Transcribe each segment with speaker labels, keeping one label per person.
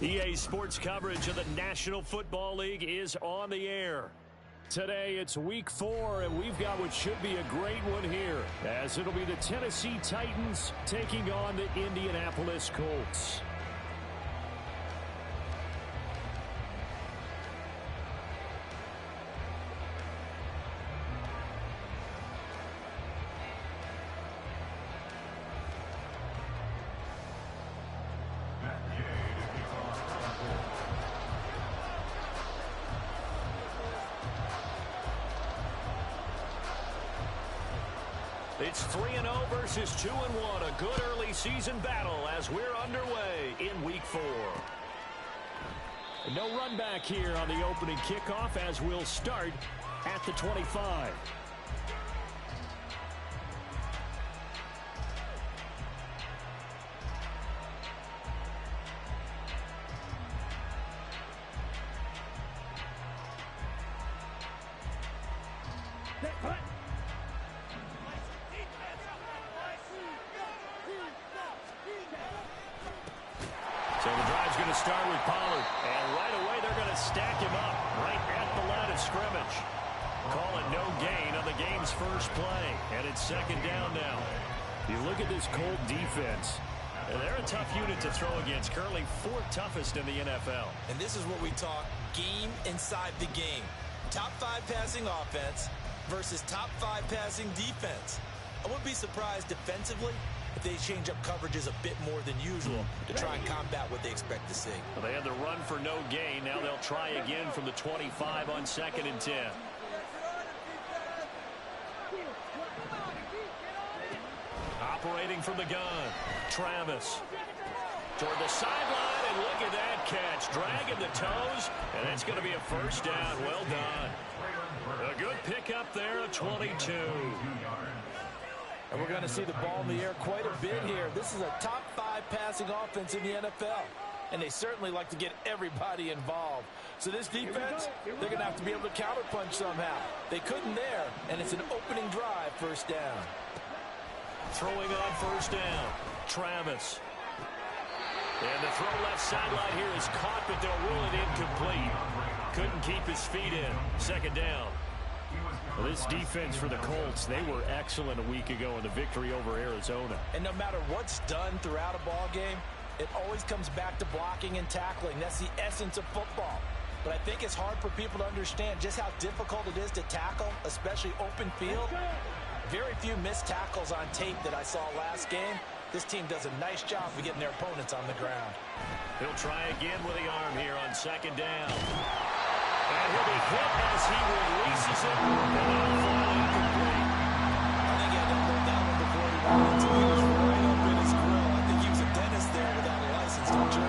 Speaker 1: EA Sports coverage of the National Football League is on the air. Today it's week 4, and we've got what should be a great one here, as it'll be the Tennessee Titans taking on the Indianapolis Colts. It's 3-0 versus 2-1, a good early season battle as we're underway in week 4. No run back here on the opening kickoff as we'll start at the 25. So the drive's going to start with Pollard. And right away, they're going to stack him up right at the line of scrimmage. Call it no gain on the game's first play. And it's second down now. You look at this Colt defense. They're a tough unit to throw against. Currently 4th toughest in the NFL.
Speaker 2: And this is what we talk game inside the game. Top 5 passing offense versus top 5 passing defense. I wouldn't be surprised defensively if they change up coverages a bit more than usual to try and combat what they expect to see.
Speaker 1: Well, they had the run for no gain. Now they'll try again from the 25 on 2nd and 10. Operating from the gun, Travis. Toward the sideline, and look at that catch. Dragging the toes, and it's going to be a first down. Well done. A good pickup there, a 22.
Speaker 3: And we're going to see the ball in the air quite a bit here. This is a top 5 passing offense in the NFL. And they certainly like to get everybody involved. So this defense, they're going to have to be able to counterpunch somehow. They couldn't there, and it's an opening drive, first down.
Speaker 1: Throwing on first down, Travis. And the throw left sideline here is caught, but they'll rule it incomplete. Couldn't keep his feet in. Second down. Well, this defense for the Colts, they were excellent a week ago in the victory over Arizona.
Speaker 3: And no matter what's done throughout a ball game, it always comes back to blocking and tackling. That's the essence of football. But I think it's hard for people to understand just how difficult it is to tackle, especially open field. Very few missed tackles on tape that I saw last game. This team does a nice job of getting their opponents on the ground.
Speaker 1: He'll try again with the arm here on second down. And he'll be hit as he releases it. And it'll fall incomplete.
Speaker 2: I think he had to hold that one before he wanted to. He was right up in his grill. I think he was a dentist there without a license, don't you?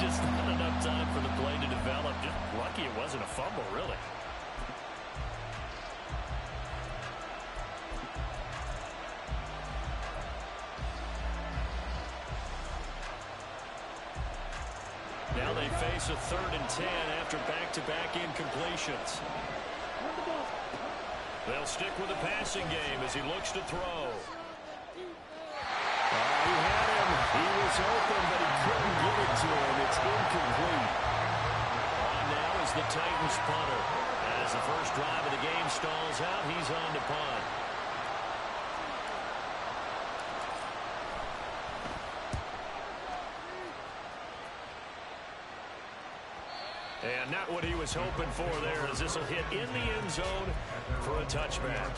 Speaker 1: Just not enough time for the play to develop. Just lucky it wasn't a fumble, really. Now they face a 3rd and 10 after back-to-back incompletions. They'll stick with the passing game as he looks to throw. He had him. He was open, but he couldn't get it to him. It's incomplete. On now is the Titans punter. As the first drive of the game stalls out, he's on to punt. And not what he was hoping for there, as this will hit in the end zone for a touchback.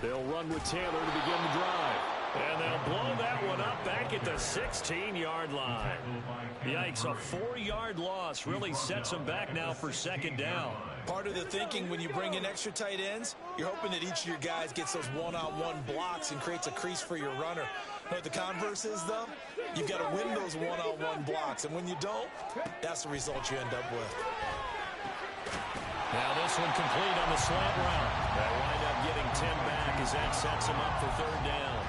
Speaker 1: They'll run with Taylor to begin the drive. And they'll blow that one up back at the 16-yard line. Yikes, a 4-yard loss really sets them back now for second down.
Speaker 2: Part of the thinking when you bring in extra tight ends, you're hoping that each of your guys gets those one-on-one blocks and creates a crease for your runner. You know what the converse is, though? You've got to win those one-on-one blocks, and when you don't, that's the result you end up with.
Speaker 1: Now this one complete on the slant route. They'll wind up getting 10 back as that sets him up for third down.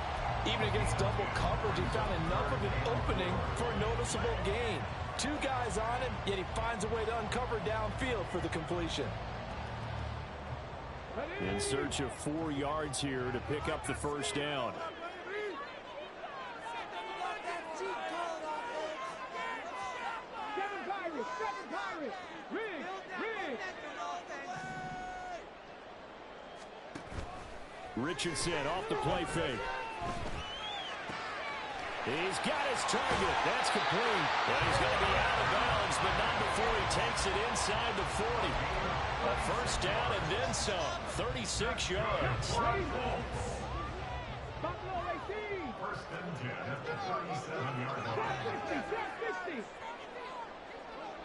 Speaker 3: Even against double coverage, he found enough of an opening for a noticeable gain. Two guys on him, yet he finds a way to uncover downfield for the completion.
Speaker 1: In search of 4 yards here to pick up the first down. Richardson off the play fake. He's got his target. That's complete. And he's going to be out of bounds, but not before he takes it inside the 40. A first down and then some. 36 yards.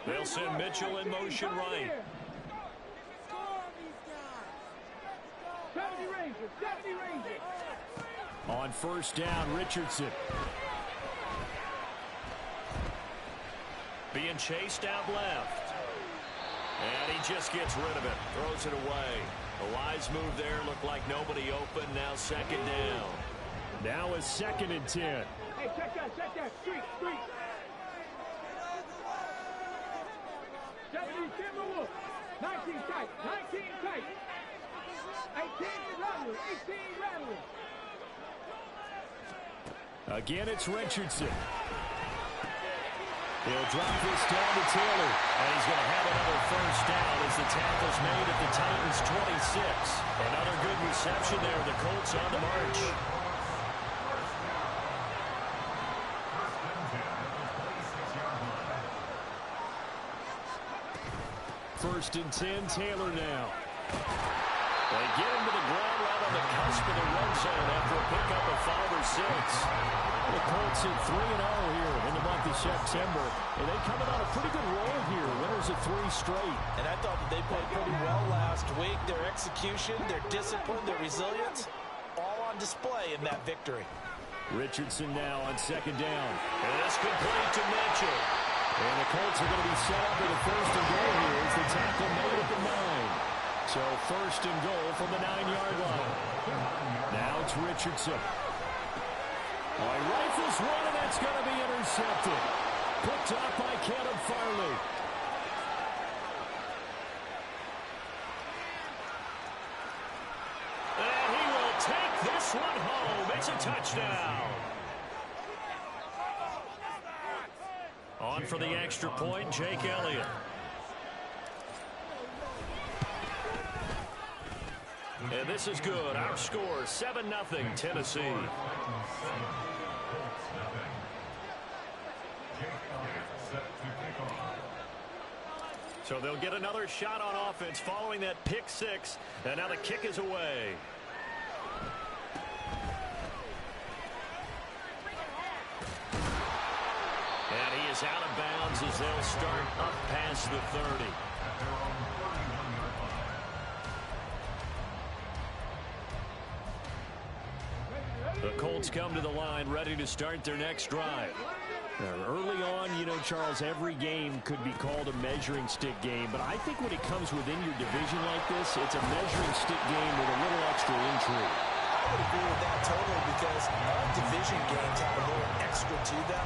Speaker 1: They'll send Mitchell in motion right. On first down, Richardson. Being chased out left. And he just gets rid of it. Throws it away. A wise move there. Looked like nobody open. Now second down. Now a 2nd and 10.
Speaker 4: Hey, check that. Street. 70 Timberwolves. 19 tight. 18 rattling.
Speaker 1: Again, it's Richardson. He'll drop this down to Taylor. And he's going to have another first down as the tackle's made at the Titans' 26. Another good reception there. The Colts on the march. First and 10, Taylor now. They get him to the ground right on the cusp of the red zone after a pickup of 5 or 6. The Colts at 3-0 here in the month of September. And they coming on a pretty good roll here. Winners of 3 straight.
Speaker 3: And I thought that they played pretty well last week. Their execution, their discipline, their resilience, all on display in that victory.
Speaker 1: Richardson now on second down. And it's complete to Mitchell. And the Colts are going to be set up with a first and goal here as the tackle made at the 9. So first and goal from the 9-yard line. Now it's Richardson. Oh, he rifles one, and that's going to be intercepted. Picked up by Caleb Farley. And he will take this one home. It's a touchdown. On for the extra point, Jake Elliott. And this is good. Our score, 7-0 Tennessee. So they'll get another shot on offense following that pick 6. And now the kick is away. And he is out of bounds as they'll start up past the 30. The Colts come to the line ready to start their next drive. Now, early on, you know, Charles, every game could be called a measuring stick game, but I think when it comes within your division like this, it's a measuring stick game with a little extra intrigue.
Speaker 3: I would agree with that totally because all division games have a little extra to them.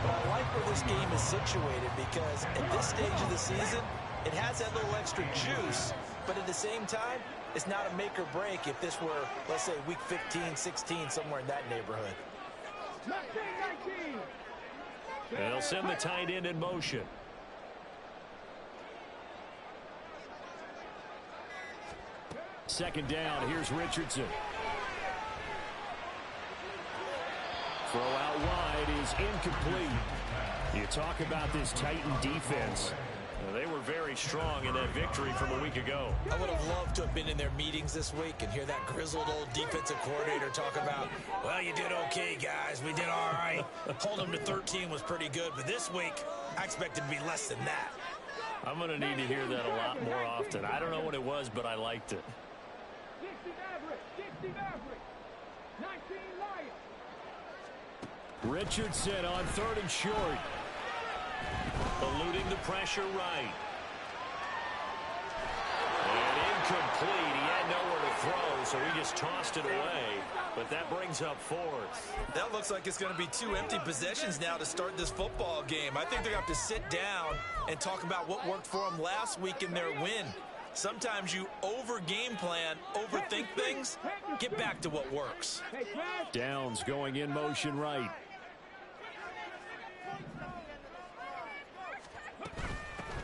Speaker 3: But I like where this game is situated because at this stage of the season, it has that little extra juice, but at the same time, it's not a make or break if this were, let's say, week 15, 16, somewhere in that neighborhood.
Speaker 4: 19.
Speaker 1: They'll send the tight end in motion. Second down, here's Richardson. Throw out wide is incomplete. You talk about this Titan defense. They were very strong in that victory from a week ago.
Speaker 2: I would have loved to have been in their meetings this week and hear that grizzled old defensive coordinator talk about, well, you did okay, guys. We did all right. Holding them to 13 was pretty good. But this week, I expected to be less than that.
Speaker 1: I'm going to need to hear that a lot more often. I don't know what it was, but I liked it.
Speaker 4: 60 average. 19 Lions.
Speaker 1: Richardson on 3rd and short. Eluding the pressure right. incomplete. He had nowhere to throw, so he just tossed it away. But that brings up fourth.
Speaker 2: That looks like it's going to be 2 empty possessions now to start this football game. I think they're going to have to sit down and talk about what worked for them last week in their win. Sometimes you over-game plan, overthink things. Get back to what works.
Speaker 1: Downs going in motion right.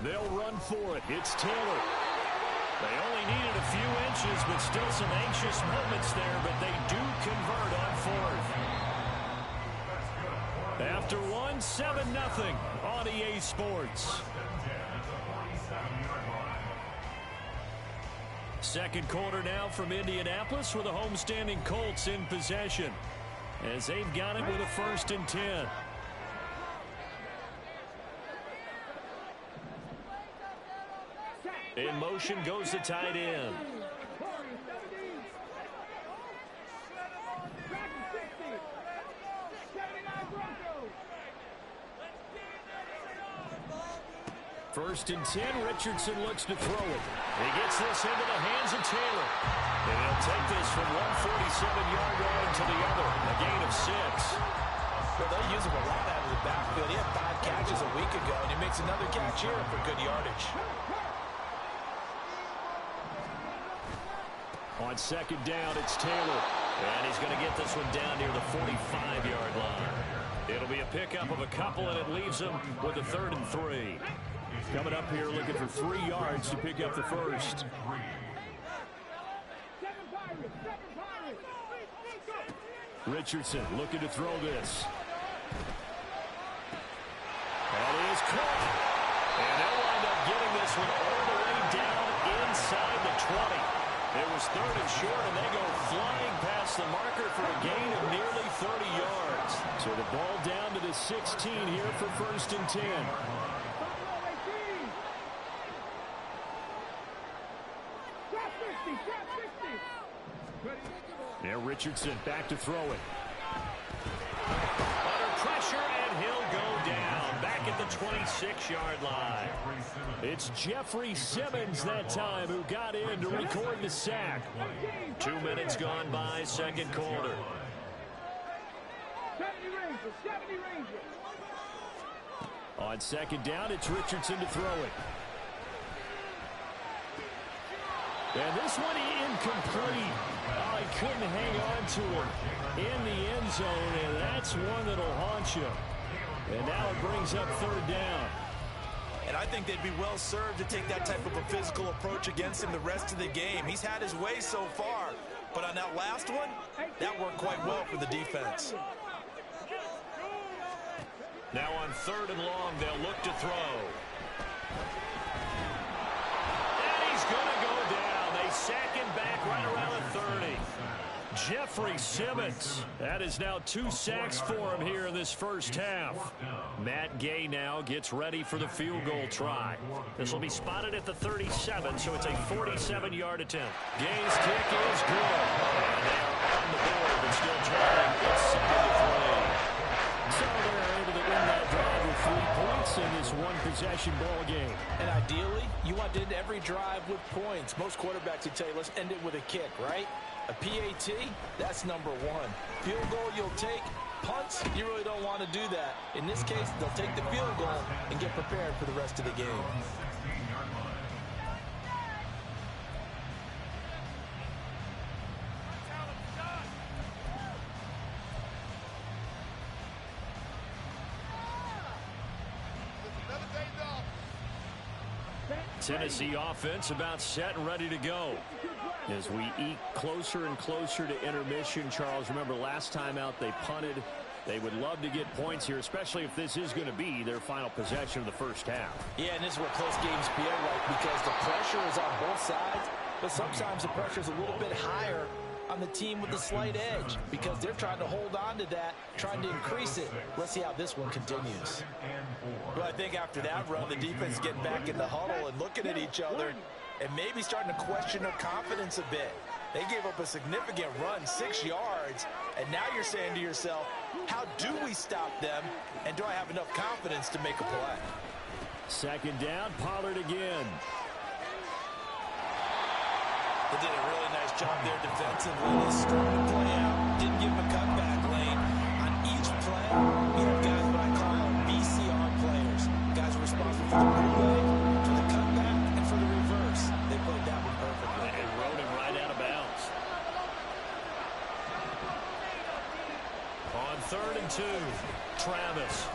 Speaker 1: They'll run for it. It's Taylor. They only needed a few inches, but still some anxious moments there, but they do convert on fourth. After one, 7-0 on EA Sports. Second quarter now from Indianapolis with the homestanding Colts in possession as they've got it with a 1st and 10. In motion goes the tight end. First and 10, Richardson looks to throw it. He gets this into the hands of Taylor. And he'll take this from 147-yard line to the other, a gain of 6.
Speaker 3: Well, they use him a lot out of the backfield. He had 5 catches a week ago, and he makes another catch here for good yardage.
Speaker 1: On second down, it's Taylor. And he's going to get this one down near the 45-yard line. It'll be a pickup of a couple, and it leaves him with a 3rd and 3. Coming up here looking for 3 yards to pick up the first. Richardson looking to throw this. That is caught. And they'll wind up getting this one all the way down inside the 20. It was 3rd and short, and they go flying past the marker for a gain of nearly 30 yards. So the ball down to the 16 here for 1st and 10. Now Richardson back to throw it. Under pressure, and he'll go down back at the 26-yard line. It's Jeffrey Simmons that time who got in to record the sack. 2 minutes gone by, second quarter.
Speaker 4: 70 Rangers.
Speaker 1: On second down, it's Richardson to throw it. And this one incomplete. Oh, he couldn't hang on to it in the end zone, and that's one that'll haunt you. And now it brings up 3rd down.
Speaker 2: And I think they'd be well served to take that type of a physical approach against him the rest of the game. He's had his way so far, but on that last one, that worked quite well for the defense.
Speaker 1: Now on 3rd and long, they'll look to throw. And he's going to go down. They sack him back right around the 30. Jeffrey Simmons. That is now 2 sacks for him here in this first half. Matt Gay now gets ready for the field goal try. This will be spotted at the 37, so it's a 47-yard attempt. Gay's kick is good. And they are on the board, but still trying. It's 7-3. So they're able to win that drive with 3 points in this one-possession ball game.
Speaker 3: And ideally, you want to end every drive with points. Most quarterbacks would tell you, let's end it with a kick, right? A PAT, that's number 1. Field goal you'll take. Punts, you really don't want to do that. In this case, they'll take the field goal and get prepared for the rest of the game.
Speaker 1: Tennessee offense about set and ready to go. As we eke closer and closer to intermission, Charles, remember last time out they punted. They would love to get points here, especially if this is going to be their final possession of the first half.
Speaker 3: Yeah, and this is where close games feel like, because the pressure is on both sides, but sometimes the pressure is a little bit higher on the team with the slight edge because they're trying to hold on to that, trying to increase it. Let's see how this one continues.
Speaker 2: Well, I think after that run, the defense is getting back in the huddle and looking at each other and maybe starting to question their confidence a bit. They gave up a significant run, 6 yards, and now you're saying to yourself, how do we stop them, and do I have enough confidence to make a play?
Speaker 1: Second down, Pollard again.
Speaker 2: They did a really nice job there defensively. They started to play out, didn't give him a cutback lane. On each play, you have guys what I call BCR players. Guys are responsible for the bootleg, for the cutback, and for the reverse. They played that one perfectly.
Speaker 1: And rode him right out of bounds. On 3rd and 2, Travis.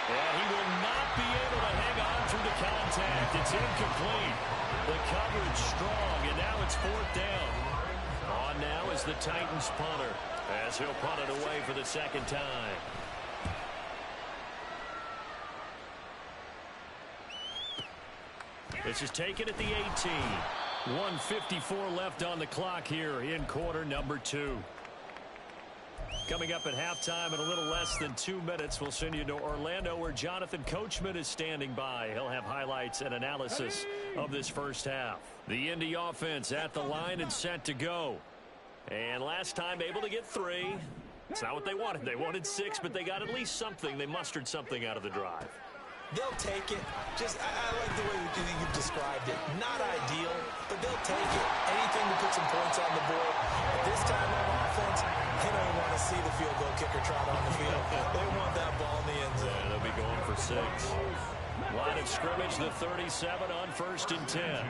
Speaker 1: And he will not be able to hang on through the contact. It's incomplete. The coverage strong, and now it's 4th down. On now is the Titans punter, as he'll punt it away for the 2nd time. This is taken at the 18. 1:54 left on the clock here in quarter number 2. Coming up at halftime in a little less than 2 minutes, we'll send you to Orlando where Jonathan Coachman is standing by. He'll have highlights and analysis of this first half. The Indy offense at the line and set to go. And last time able to get 3. It's not what they wanted. They wanted 6, but they got at least something. They mustered something out of the drive.
Speaker 2: They'll take it. I like the way you described it. Not ideal, but they'll take it. Anything to put some points on the board. But this time on offense, they don't want to see the field goal kicker trot on the field. They want that ball in the end zone.
Speaker 1: Yeah, they'll be going for 6. Line of scrimmage, the 37 on 1st and 10.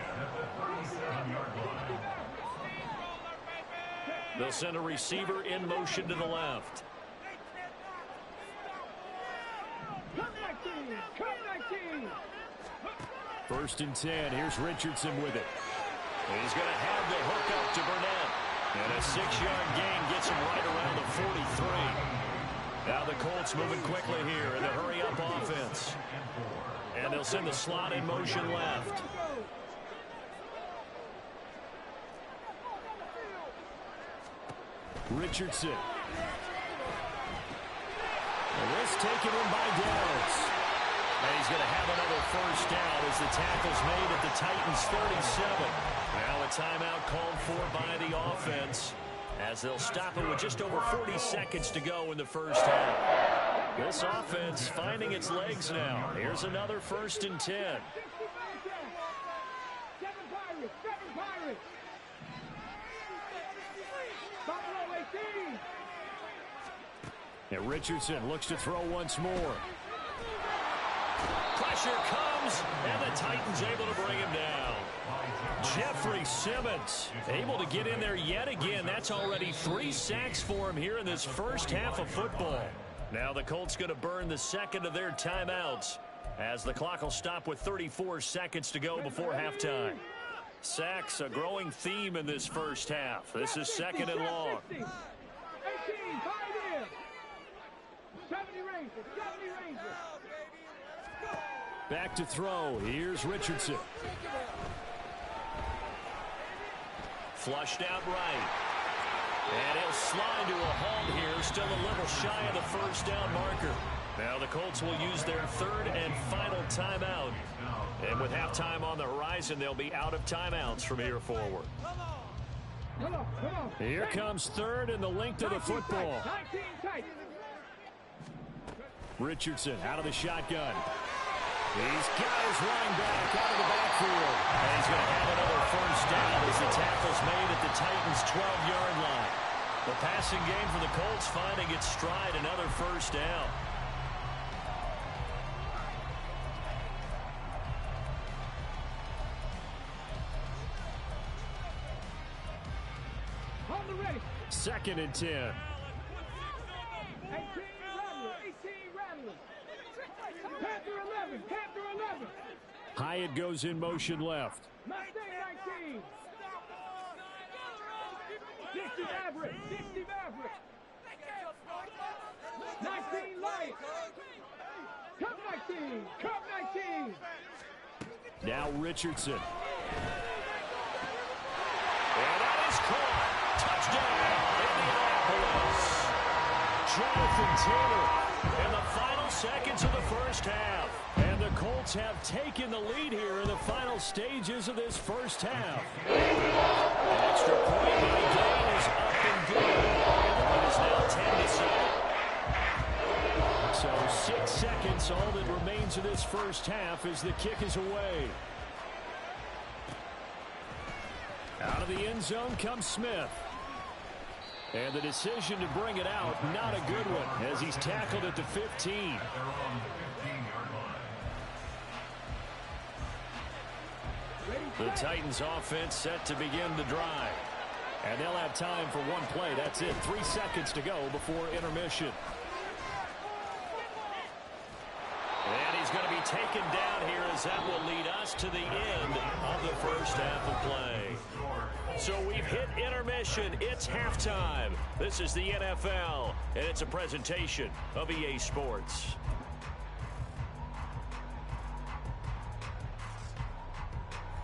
Speaker 1: They'll send a receiver in motion to the left. First and 10. Here's Richardson with it. And he's going to have the hook up to Burnett. And a 6-yard gain gets him right around the 43. Now the Colts moving quickly here in the hurry-up offense. And they'll send the slot in motion left. Richardson. And this taken in by Downs. And he's going to have another first down as the tackle's made at the Titans' 37. Now a timeout called for by the offense as they'll stop it with just over 40 seconds to go in the first half. This offense finding its legs now. Here's another 1st and 10. And Richardson looks to throw once more. Pressure comes, and the Titans able to bring him down. Jeffrey Simmons able to get in there yet again. That's already 3 sacks for him here in this first half of football. Now the Colts going to burn the 2nd of their timeouts as the clock will stop with 34 seconds to go before halftime. Sacks, a growing theme in this first half. This is 2nd and long.
Speaker 4: 18,
Speaker 1: Back to throw. Here's Richardson. Flushed out right. And he'll slide to a halt here. Still a little shy of the first down marker. Now the Colts will use their 3rd and final timeout. And with halftime on the horizon, they'll be out of timeouts from here forward. Here comes 3rd and the length of the football. Richardson out of the shotgun. He's got his running back out of the backfield. And he's going to have another first down as the tackle's made at the Titans' 12-yard line. The passing game for the Colts finding its stride, another first down.
Speaker 4: On the ready.
Speaker 1: 2nd and 10.
Speaker 4: 18 Rattler. Panther 11. Panther 11.
Speaker 1: Hyatt goes in motion left.
Speaker 4: Mustang 19. 60 Maverick. 60 Maverick. 19 Light. Cup 19. Cup 19.
Speaker 1: Now Richardson. And that is caught. Touchdown, Indianapolis. Jonathan Taylor in the final seconds of the first half. And the Colts have taken the lead here in the final stages of this first half. An extra point by Gain is up and good. And it is now 10-7. So 6 seconds, all that remains of this first half as the kick is away. Out of the end zone comes Smith. And the decision to bring it out, not a good one, as he's tackled at the 15. The Titans offense set to begin the drive. And they'll have time for one play. That's it. 3 seconds to go before intermission. And he's going to be taken down here as that will lead us to the end of the first half of play. So we've hit intermission. It's halftime. This is the NFL, and it's a presentation of EA Sports.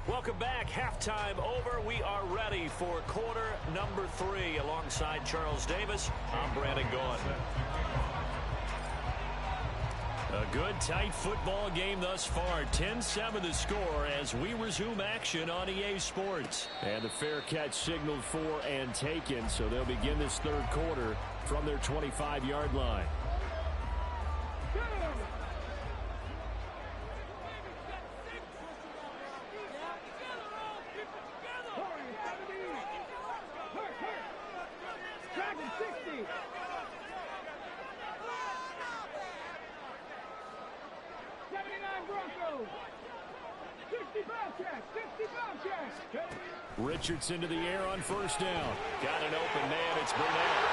Speaker 1: Welcome back. Halftime over. We are ready for quarter number 3. Alongside Charles Davis, I'm Brandon Gaughan. A good, tight football game thus far. 10-7 the score as we resume action on EA Sports. And the fair catch signaled for and taken, so they'll begin this third quarter from their 25-yard line. Richardson to the air on first down. Got an open man. It's Burnett.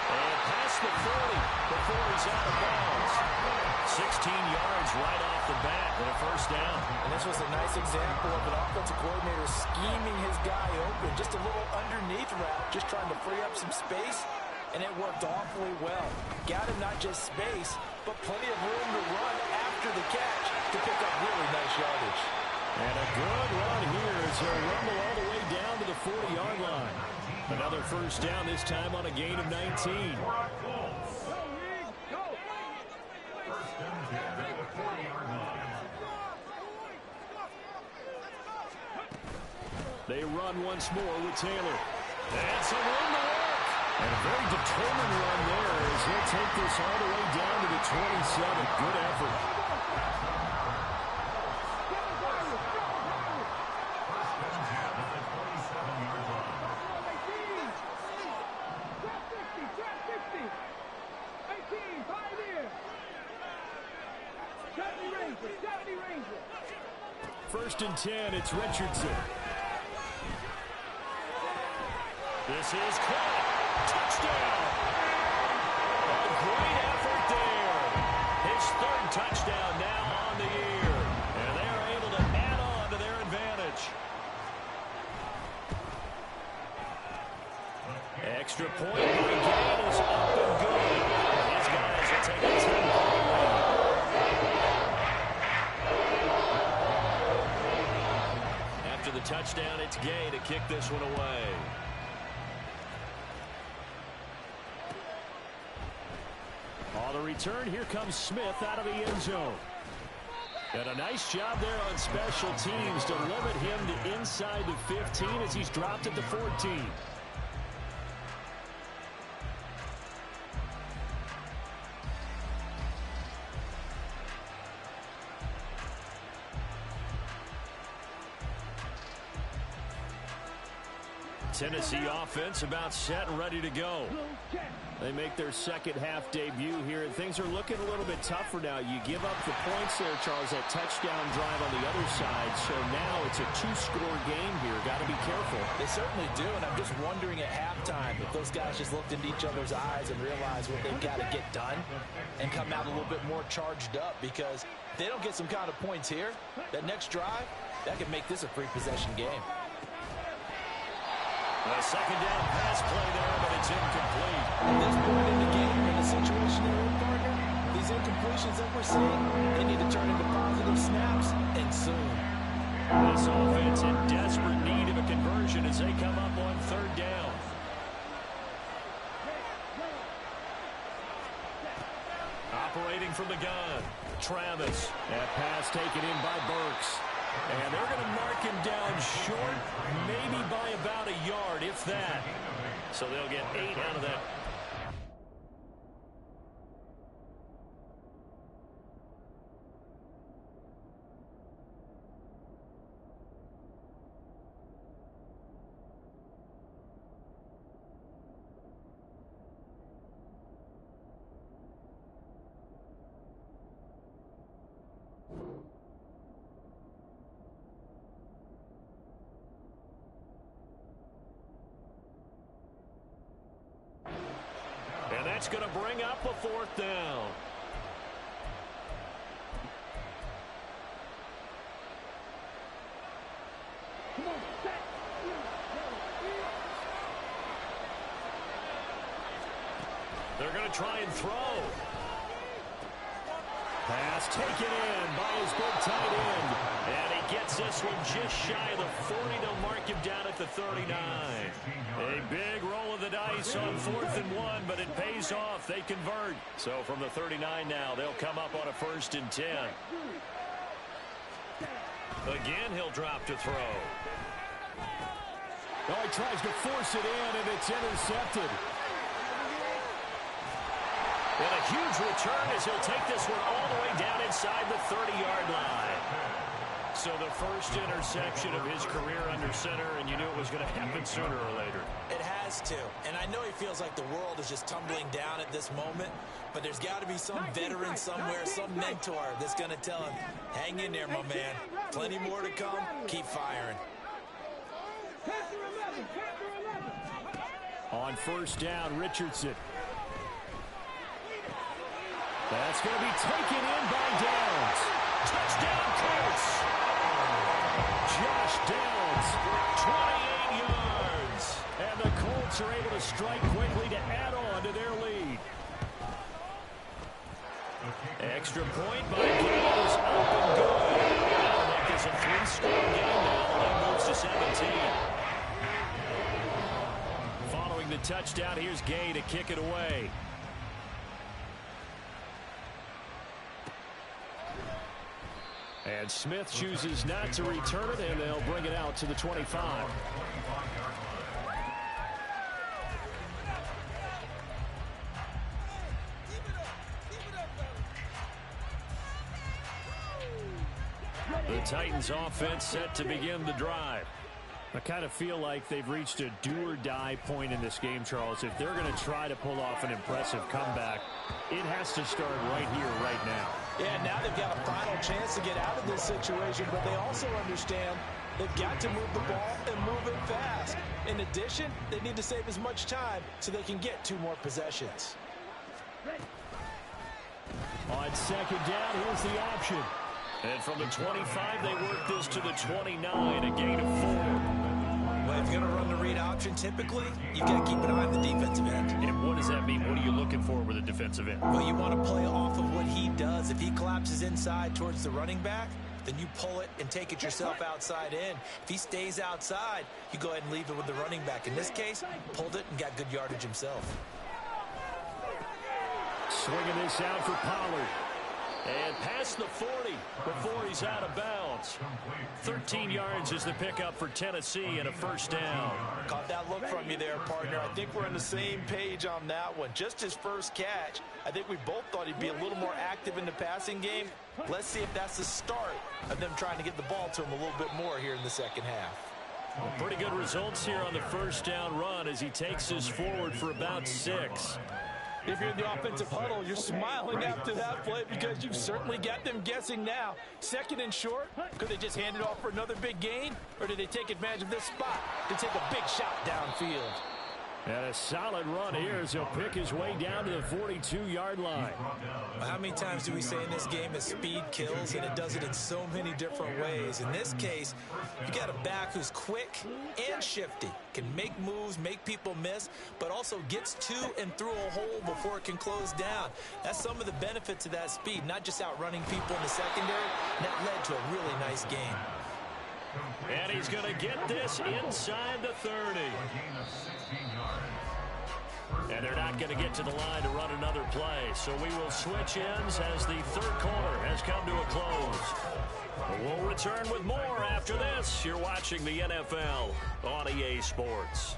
Speaker 1: And past the 40 before he's out of bounds. 16 yards right off the bat and a first down.
Speaker 3: And this was a nice example of an offensive coordinator scheming his guy open. Just a little underneath route, just trying to free up some space. And it worked awfully well. Got him not just space, but plenty of room to run after the catch to pick up really nice yardage.
Speaker 1: And a good run here as he'll rumble all the way down to the 40-yard line. Another first down, this time on a gain of 19. They run once more with Taylor. And some room to work. And a very determined run there as he'll take this all the way down to the 27. Good effort. First and 10, it's Richardson. This is caught. Touchdown. A great effort there. His third touchdown now on the year. And they are able to add on to their advantage. Extra point by Gain is up and good. These guys will take a 10-point lead. After the touchdown, it's Gay to kick this one away. On the return, here comes Smith out of the end zone. And a nice job there on special teams to limit him to inside the 15 as he's dropped at the 14. Tennessee offense about set and ready to go. They make their second half debut here, and things are looking a little bit tougher now. You give up the points there, Charles, that touchdown drive on the other side. So now it's a two-score game here. Got to be careful.
Speaker 3: They certainly do, and I'm just wondering at halftime if those guys just looked into each other's eyes and realized what they've got to get done and come out a little bit more charged up, because if they don't get some kind of points here, that next drive, that could make this a free possession game.
Speaker 1: A second down pass play there, but it's incomplete.
Speaker 3: At this point in the game, in the situation they're in, partner, these incompletions that we're seeing, they need to turn into positive snaps, and soon.
Speaker 1: This offense in desperate need of a conversion as they come up on third down. Operating from the gun, Travis. That pass taken in by Burks. And they're going to mark him down short, maybe by about a yard, if that. So they'll get 8 out of that. That's going to bring up a 4th down.
Speaker 4: Come on, set.
Speaker 1: They're going to try and throw. Pass taken in by his big tight end. And he gets this one just shy of the 40. They'll mark him down at the 39. A big roll of the dice on 4th and 1, but it pays off. They convert. So from the 39 now, they'll come up on a 1st and 10. Again, he'll drop to throw. Oh, he tries to force it in, and it's intercepted. And a huge return as he'll take this one all the way down inside the 30-yard line. So the first interception of his career under center, and you knew it was going to happen sooner or later.
Speaker 2: It has to. And I know he feels like the world is just tumbling down at this moment, but there's got to be some veteran somewhere, some mentor that's going to tell him, hang in there, my man. Plenty more to come. Keep firing.
Speaker 1: On 1st down, Richardson. That's going to be taken in by Downs. Touchdown, Colts. Josh Downs, 28 yards. And the Colts are able to strike quickly to add on to their lead. Extra point by Gaines, up and good. That'll make this a 3-score game now. The lead moves to 17. Following the touchdown, here's Gay to kick it away. And Smith chooses not to return it, and they'll bring it out to the 25. The Titans offense set to begin the drive. I kind of feel like they've reached a do-or-die point in this game, Charles. If they're going to try to pull off an impressive comeback, it has to start right here, right now.
Speaker 3: Yeah, now they've got a final chance to get out of this situation, but they also understand they've got to move the ball and move it fast. In addition, they need to save as much time so they can get 2 more possessions.
Speaker 1: On 2nd down, here's the option. And from the 25, they work this to the 29, a gain of 4.
Speaker 2: Well, if you're going to run the read option, typically, you've got to keep an eye on the defensive end.
Speaker 1: And what does that mean? What are you looking for with a defensive end?
Speaker 2: Well, you want to play off of what he does. If he collapses inside towards the running back, then you pull it and take it yourself outside in. If he stays outside, you go ahead and leave it with the running back. In this case, pulled it and got good yardage himself.
Speaker 1: Swinging this out for Pollard. And past the 40 before he's out of bounds. 13 yards is the pickup for Tennessee and a 1st down.
Speaker 3: Caught that look from you there, partner. I think we're on the same page on that one. Just his first catch. I think we both thought he'd be a little more active in the passing game. Let's see if that's the start of them trying to get the ball to him a little bit more here in the 2nd half.
Speaker 1: Well, pretty good results here on the 1st down run as he takes us forward for about 6.
Speaker 3: If you're in the offensive huddle, you're smiling after that play because you've certainly got them guessing now. 2nd and short, could they just hand it off for another big gain? Or did they take advantage of this spot to take a big shot downfield?
Speaker 1: And a solid run here as he'll pick his way down to the 42-yard line.
Speaker 2: How many times do we say in this game that speed kills, and it does it in so many different ways? In this case, you got a back who's quick and shifty, can make moves, make people miss, but also gets to and through a hole before it can close down. That's some of the benefits of that speed, not just outrunning people in the secondary. And that led to a really nice game.
Speaker 1: And he's going to get this inside the 30. And they're not going to get to the line to run another play. So we will switch ends as the 3rd quarter has come to a close. We'll return with more after this. You're watching the NFL on EA Sports.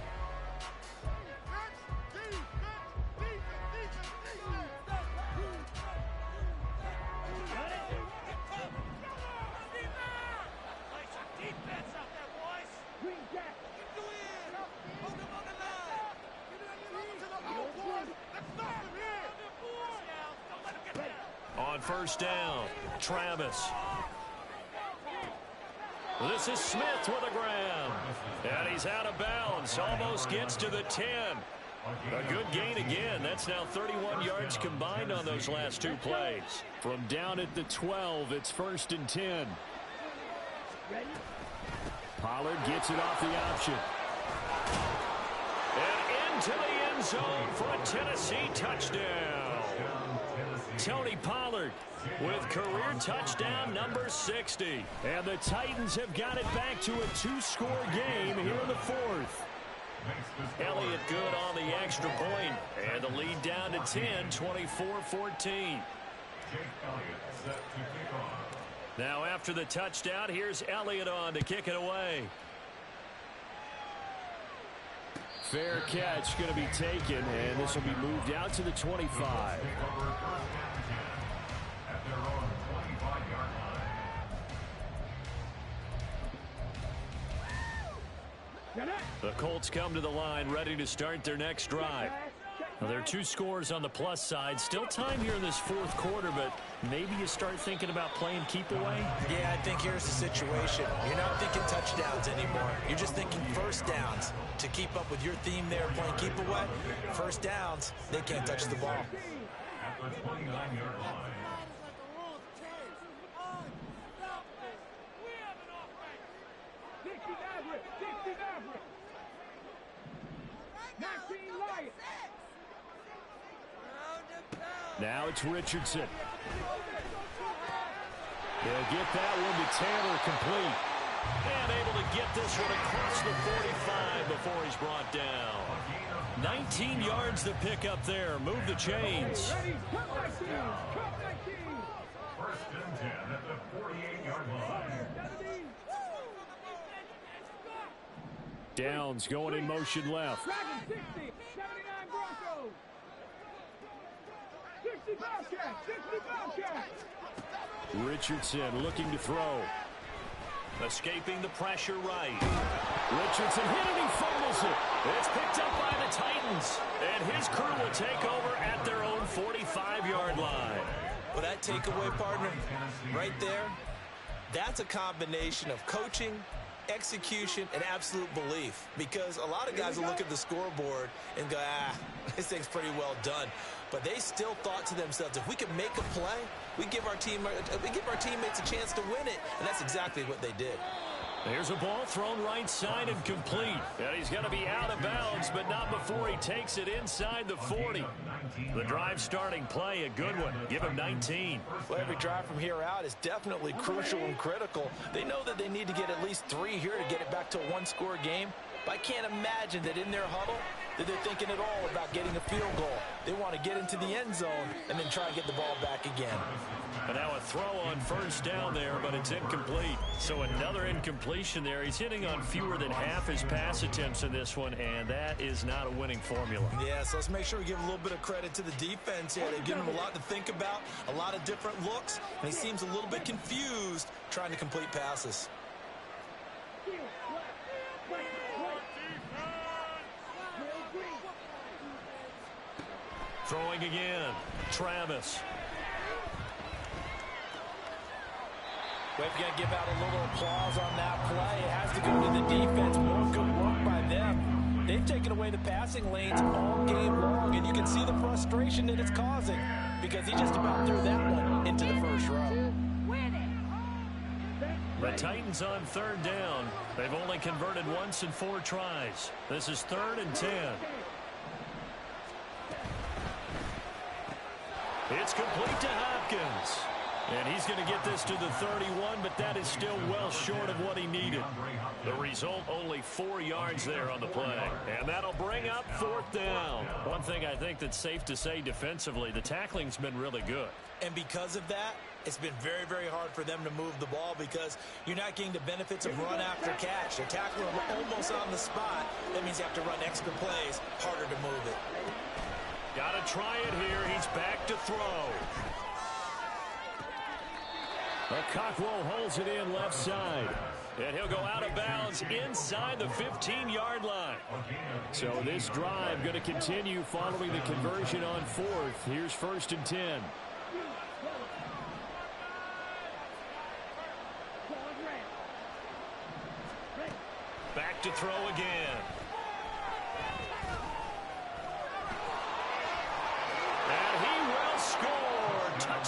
Speaker 1: On 1st down, Travis. This is Smith with a grab. And he's out of bounds. Almost gets to the 10. A good gain again. That's now 31 yards combined on those last two plays. From down at the 12, it's 1st and 10. Pollard gets it off the option. And into the end zone for a Tennessee touchdown. Tony Pollard with career touchdown number 60. And the Titans have got it back to a 2-score game here in the 4th. Elliott good on the extra point, and the lead down to 10, 24-14. Now after the touchdown, here's Elliott on to kick it away. Fair catch going to be taken, and this will be moved out to the 25. The Colts come to the line ready to start their next drive. Now, there are 2 scores on the plus side. Still time here in this 4th quarter, but maybe you start thinking about playing keep away?
Speaker 3: Yeah, I think here's the situation. You're not thinking touchdowns anymore. You're just thinking first downs. To keep up with your theme there, playing keep away, first downs, they can't touch the ball.
Speaker 5: At the 29-yard line.
Speaker 1: Now it's Richardson. They'll get that one to Taylor complete. And able to get this one across the 45 before he's brought down. 19 yards to pick up there. Move the chains.
Speaker 5: 1st and 10 at the 48-yard line.
Speaker 1: Downs going in motion left. Richardson looking to throw. Escaping the pressure right. Richardson hit it, he fumbles it. It's picked up by the Titans. And his crew will take over at their own 45-yard line.
Speaker 3: Well, that takeaway, partner, right there, that's a combination of coaching, execution, and absolute belief. Because a lot of guys will look at the scoreboard and go, this thing's pretty well done. But they still thought to themselves, if we can make a play, we give our teammates a chance to win it. And that's exactly what they did.
Speaker 1: There's a ball thrown right side and complete. And he's going to be out of bounds, but not before he takes it inside the 40. The drive starting play, a good one. Give him 19.
Speaker 3: Well, every drive from here out is definitely crucial and critical. They know that they need to get at least 3 here to get it back to a 1-score game. But I can't imagine that in their huddle that they're thinking at all about getting a field goal. They want to get into the end zone and then try and get the ball back again.
Speaker 1: And now a throw on 1st down there, but it's incomplete. So another incompletion there. He's hitting on fewer than half his pass attempts in this one, and that is not a winning formula.
Speaker 3: Yeah, so let's make sure we give a little bit of credit to the defense here. They've given him a lot to think about, a lot of different looks, and he seems a little bit confused trying to complete passes.
Speaker 1: Throwing again, Travis.
Speaker 3: Well, if you're going to give out a little applause on that play, it has to go to the defense. More good work by them. They've taken away the passing lanes all game long, and you can see the frustration that it's causing because he just about threw that one into the first row.
Speaker 1: The Titans on 3rd down. They've only converted once in 4 tries. This is 3rd and 10. It's complete to Hopkins. And he's going to get this to the 31, but that is still well short of what he needed. The result, only 4 yards there on the play. And that'll bring up 4th down. One thing I think that's safe to say defensively, the tackling's been really good.
Speaker 3: And because of that, it's been very, very hard for them to move the ball because you're not getting the benefits of run after catch. They're tackling almost on the spot. That means you have to run extra plays, harder to move it.
Speaker 1: Got to try it here. He's back to throw. Cockwell holds it in left side. And he'll go out of bounds inside the 15-yard line. So this drive going to continue following the conversion on 4th. Here's 1st and 10. Back to throw again.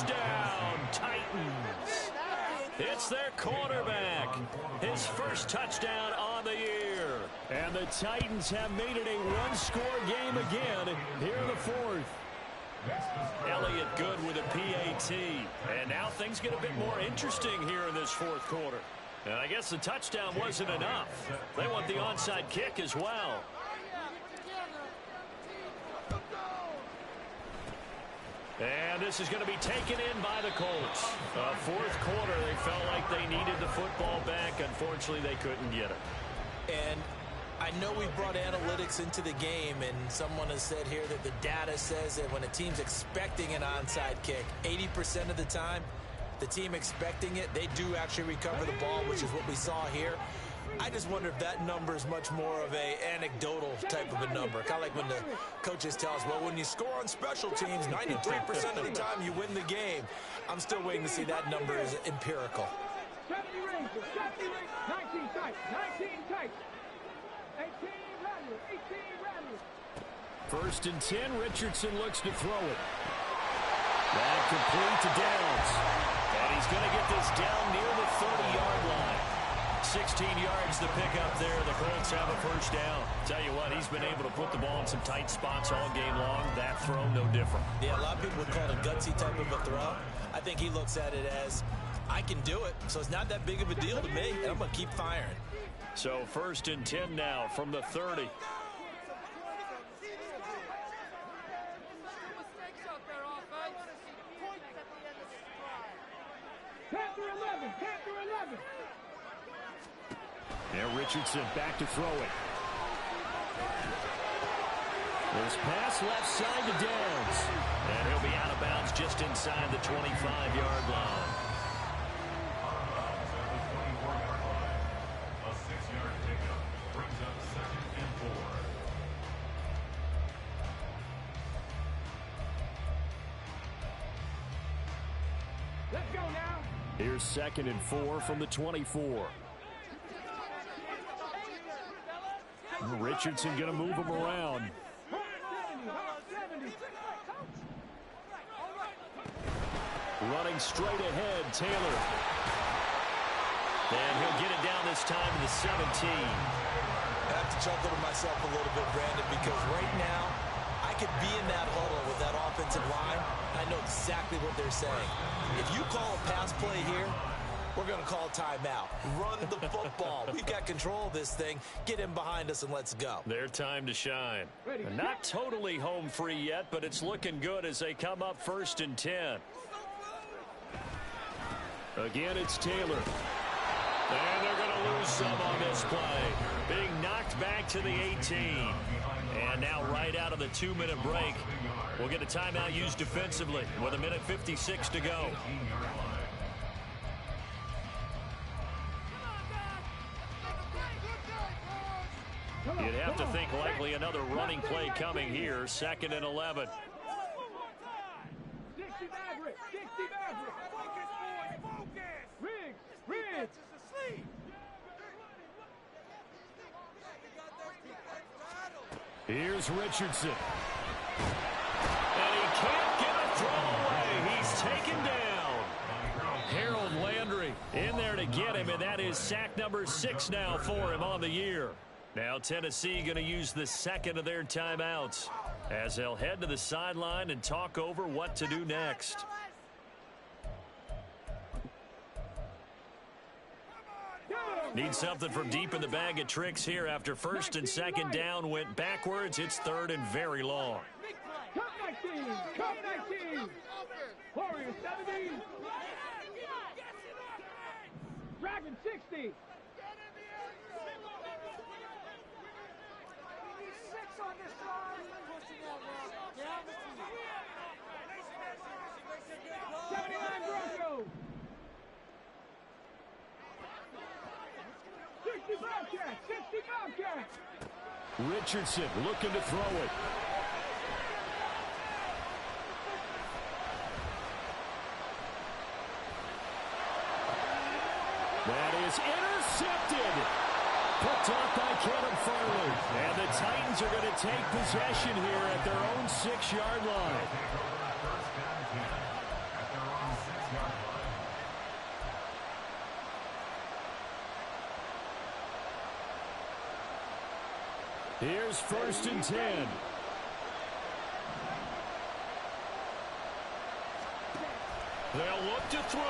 Speaker 1: Touchdown, Titans. It's their quarterback. His first touchdown on the year. And the Titans have made it a one-score game again here in the fourth. Elliott good with a PAT. And now things get a bit more interesting here in this fourth quarter. And I guess the touchdown wasn't enough. They want the onside kick as well. And this is going to be taken in by the Colts. Fourth quarter, they felt like they needed the football back. Unfortunately, they couldn't get it.
Speaker 2: And I know we've brought analytics into the game, and someone has said here that the data says that when a team's expecting an onside kick, 80% of the time, the team expecting it, they do actually recover the ball, which is what we saw here. I just wonder if that number is much more of a anecdotal type of a number. Kind of like when the coaches tell us, well, when you score on special teams, 93% of the time you win the game. I'm still waiting to see that number is empirical.
Speaker 4: 70 Rangers, 70 Rangers, 19 tight, 19 tight. 18 Rattlers, 18 Rattlers.
Speaker 1: First and 10, Richardson looks to throw it. That complete to Downs. And he's going to get this down near the 30-yard line. 16 yards to pick up there. The Colts have a first down. Tell you what, he's been able to put the ball in some tight spots all game long. That throw, no different.
Speaker 2: Yeah, a lot of people would call it a gutsy type of a throw. I think he looks at it as, I can do it, so it's not that big of a deal to me, and I'm going to keep firing.
Speaker 1: So first and 10 now from the 30. Now Richardson back to throw it. This pass left side to Downs. And he'll be out of bounds just inside the 25-yard line.
Speaker 5: A 6-yard pickup brings up 2nd and 4.
Speaker 4: Let's go now.
Speaker 1: Here's 2nd and 4 from the 24. Richardson going to move him around. Running straight ahead, Taylor. And he'll get it down this time to the 17.
Speaker 2: I have to chuckle to myself a little bit, Brandon, because right now I could be in that huddle with that offensive line. I know exactly what they're saying. If you call a pass play here, we're going to call timeout. Run the football. We've got control of this thing. Get in behind us and let's go.
Speaker 1: Their time to shine. Not totally home free yet, but it's looking good as they come up 1st and 10. Again, it's Taylor. And they're going to lose some on this play. Being knocked back to the 18. And now right out of the 2-minute break, we'll get a timeout used defensively with 1:56 to go. You'd have to think likely another running play coming here. 2nd and 11.
Speaker 4: 60 Maverick, 60 Maverick. Focus, boys, focus. Riggs, Riggs.
Speaker 1: Here's Richardson. And he can't get a throw away. He's taken down. Harold Landry in there to get him, and that is sack number 6 now for him on the year. Now Tennessee going to use the 2nd of their timeouts as they'll head to the sideline and talk over what to do next. Need something from deep in the bag of tricks here after 1st and 2nd down went backwards. It's 3rd and very long.
Speaker 4: Come 19, come 19. Warriors 70. Dragon 60. Broncos. 60 Bobcats, 60 Bobcats.
Speaker 1: Richardson looking to throw it. That is intercepted. Picked off by Kevin Farley. And the Titans are going to take possession here at their own 6-yard line. Here's 1st and 10. They'll look to throw.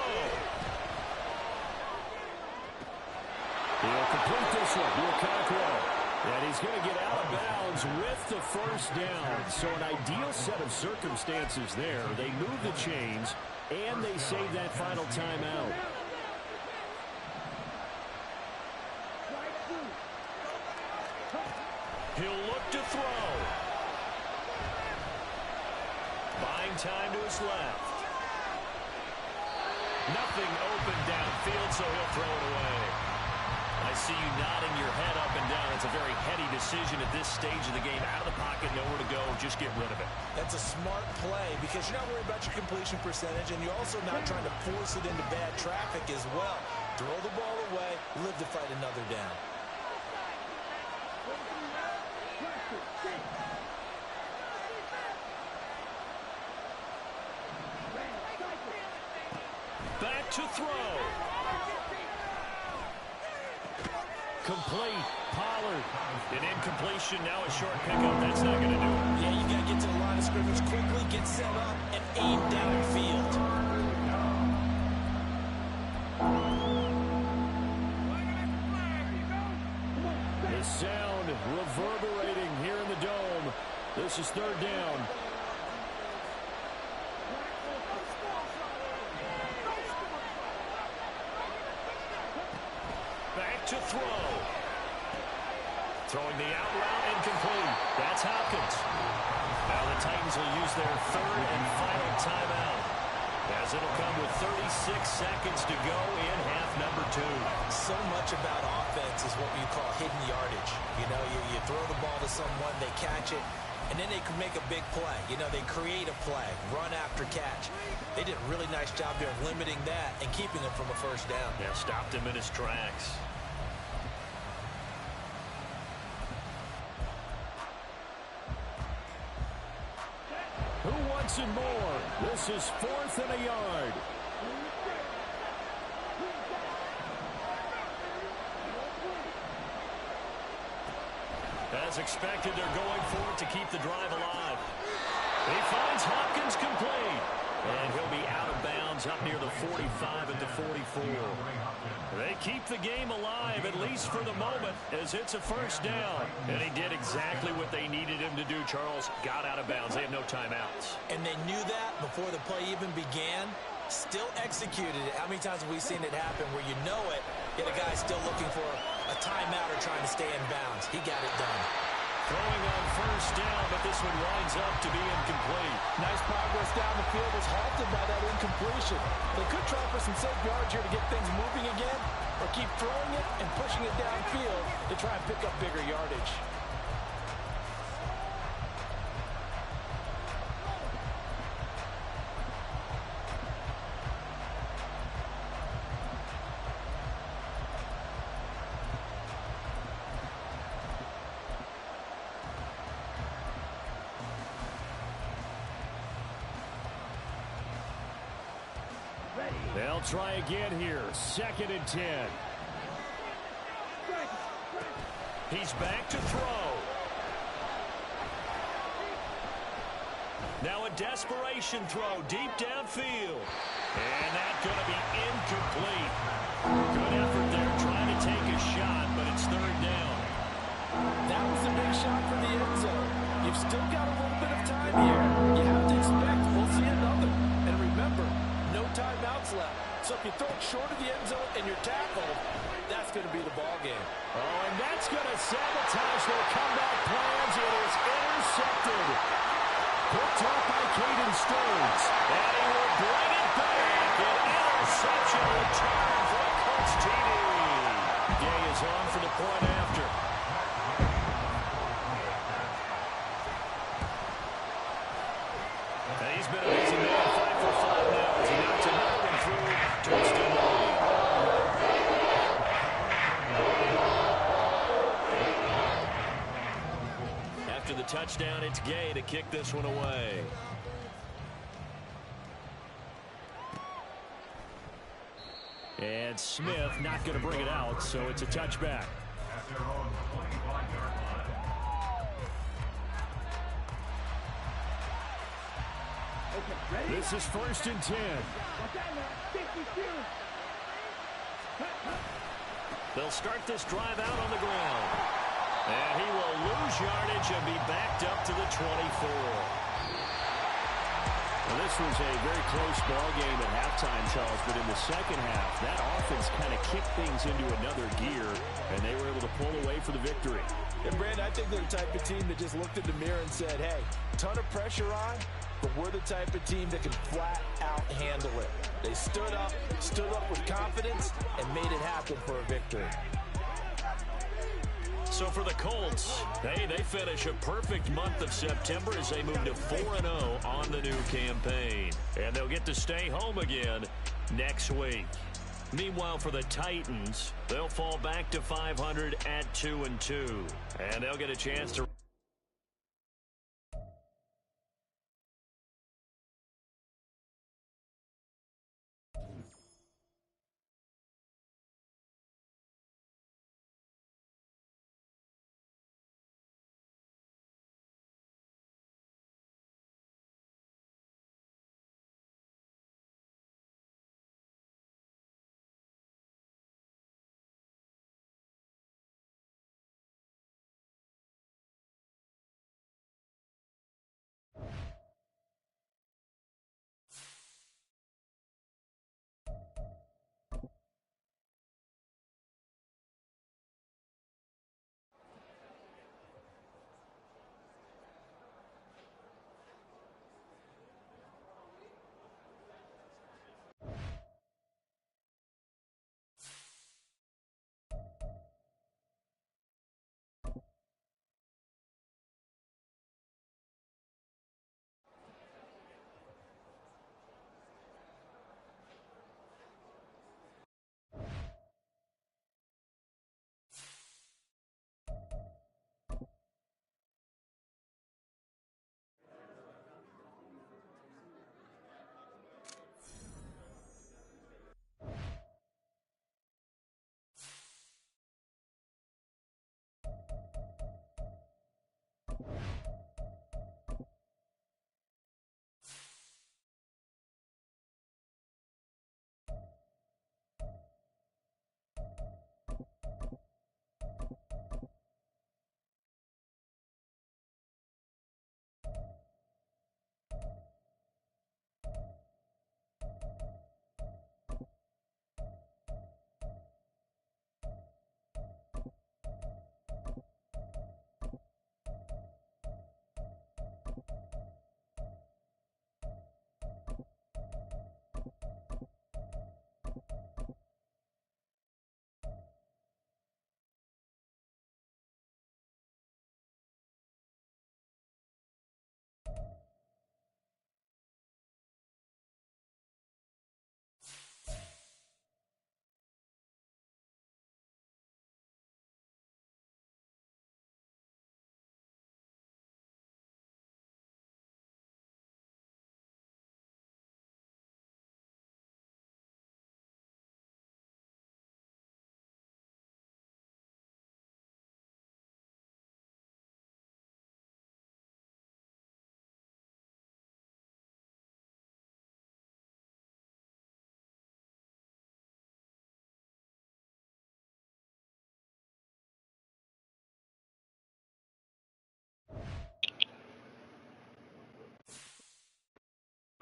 Speaker 1: He'll complete this one to Okonkwo. And he's going to get out of bounds with the 1st down. So an ideal set of circumstances there. They move the chains, and they save that final timeout. He'll look to throw. Buying time to his left. Nothing open downfield, so he'll throw it away. I see you nodding your head up and down. It's a very heady decision at this stage of the game. Out of the pocket, nowhere to go. Just get rid of it.
Speaker 3: That's a smart play because you're not worried about your completion percentage, and you're also not trying to force it into bad traffic as well. Throw the ball away, live to fight another down.
Speaker 1: Back to throw. Complete. Pollard. An incompletion. Now a short pickup. That's not going to do it.
Speaker 3: Yeah, you got to get to the line of scrimmage quickly, get set up, and aim downfield.
Speaker 1: The sound reverberating here in the dome. This is 3rd down. Back to throw. Throwing the out route incomplete. That's Hopkins. Now the Titans will use their 3rd and final timeout, as it'll come with 36 seconds to go in half number 2.
Speaker 3: So much about offense is what you call hidden yardage. You know, you throw the ball to someone, they catch it, and then they can make a big play. You know, they create a play, run after catch. They did a really nice job there of limiting that and keeping him from a 1st down.
Speaker 1: Yeah, stopped him in his tracks. Who wants it more? This is 4th and a yard. As expected, they're going for it to keep the drive alive. He finds Hopkins complete. And he'll be out of bounds up near the 45 at the 44. They keep the game alive, at least for the moment, as it's a 1st down. And he did exactly what they needed him to do, Charles. Got out of bounds. They have no timeouts.
Speaker 3: And they knew that before the play even began. Still executed it. How many times have we seen it happen where you know it, yet a guy's still looking for a timeout or trying to stay in bounds? He got it done.
Speaker 1: Throwing on 1st down, but this one winds up to be incomplete.
Speaker 3: Nice progress down the field, was halted by that incompletion. They could try for some safe yards here to get things moving again, or keep throwing it and pushing it downfield to try and pick up bigger yardage.
Speaker 1: They'll try again here. 2nd and 10. He's back to throw. Now a desperation throw deep downfield. And that's going to be incomplete. Good effort there trying to take a shot, but it's 3rd down.
Speaker 3: That was a big shot for the end zone. You've still got a little bit of time here. You have to expect we'll see another. And remember, no timeouts left. So if you throw it short of the end zone and you're tackled, that's going to be the ball game.
Speaker 1: Oh, and that's going to sabotage their comeback plans. It is intercepted. Picked up by Caden Stearns. And he will bring it back. An interception return for the Colts TD. Gay is on for the point after. And he's been a busy man. 5 for 5 now as he knocks another one through to extend the lead. After the touchdown, it's Gay to kick this one away. And Smith not going to bring it out, so it's a touchback.
Speaker 5: At their own 25-yard line.
Speaker 1: This is 1st and 10. They'll start this drive out on the ground. And he will lose yardage and be backed up to the 24. Well, this was a very close ball game at halftime, Charles, but in the second half, that offense kind of kicked things into another gear, and they were able to pull away for the victory.
Speaker 3: And, Brandon, I think they're the type of team that just looked in the mirror and said, hey, ton of pressure on, but we're the type of team that can flat out handle it. They stood up with confidence, and made it happen for a victory.
Speaker 1: So for the Colts, hey, they finish a perfect month of September as they move to 4-0 on the new campaign. And they'll get to stay home again next week. Meanwhile, for the Titans, they'll fall back to 500 at 2-2. And they'll get a chance to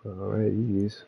Speaker 6: All right, ease.